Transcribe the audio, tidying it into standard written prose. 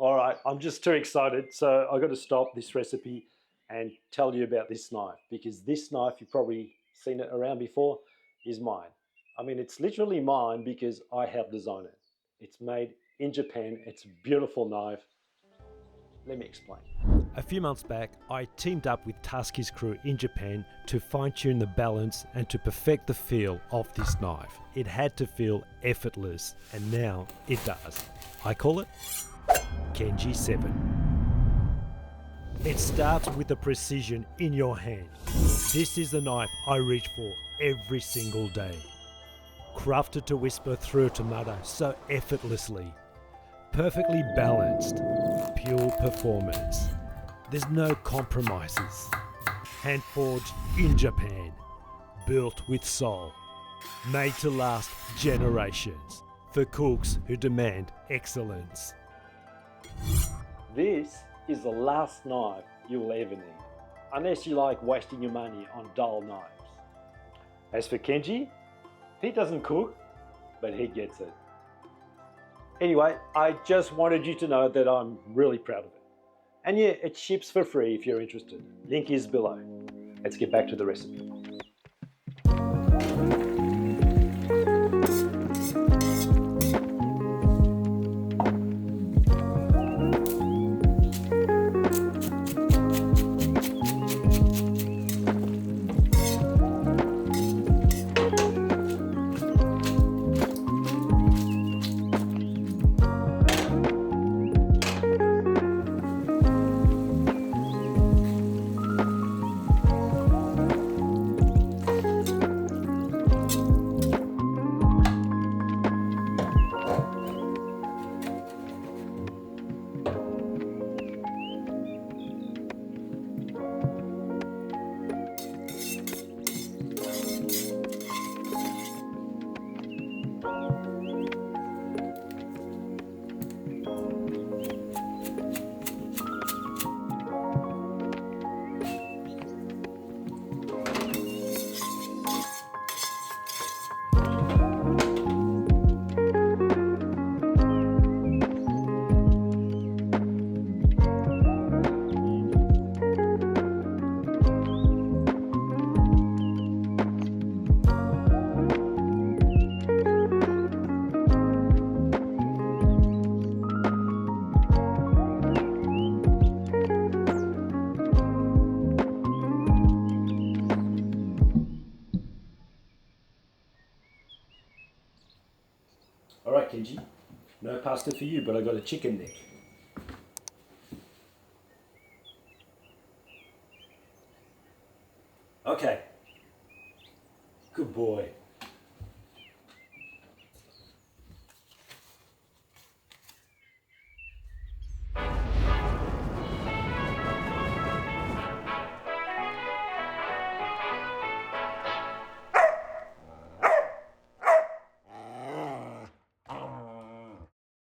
All right, I'm just too excited, so I've got to stop this recipe and tell you about this knife, because this knife, you've probably seen it around before, is mine. I mean, it's literally mine because I helped design it. It's made in Japan. It's a beautiful knife. Let me explain. A few months back, I teamed up with Tusky's crew in Japan to fine-tune the balance and to perfect the feel of this knife. It had to feel effortless, and now it does. I call it Kenji 7. It starts with the precision in your hand. This is the knife I reach for every single day. Crafted to whisper through a tomato so effortlessly. Perfectly balanced. Pure performance. There's no compromises. Hand forged in Japan. Built with soul. Made to last generations. For cooks who demand excellence. This is the last knife you will ever need, unless you like wasting your money on dull knives. As for Kenji, he doesn't cook, but he gets it. Anyway, I just wanted you to know that I'm really proud of it. And yeah, it ships for free if you're interested. Link is below. Let's get back to the recipe. All right, Kenji. No pasta for you, but I got a chicken neck. Okay. Good boy.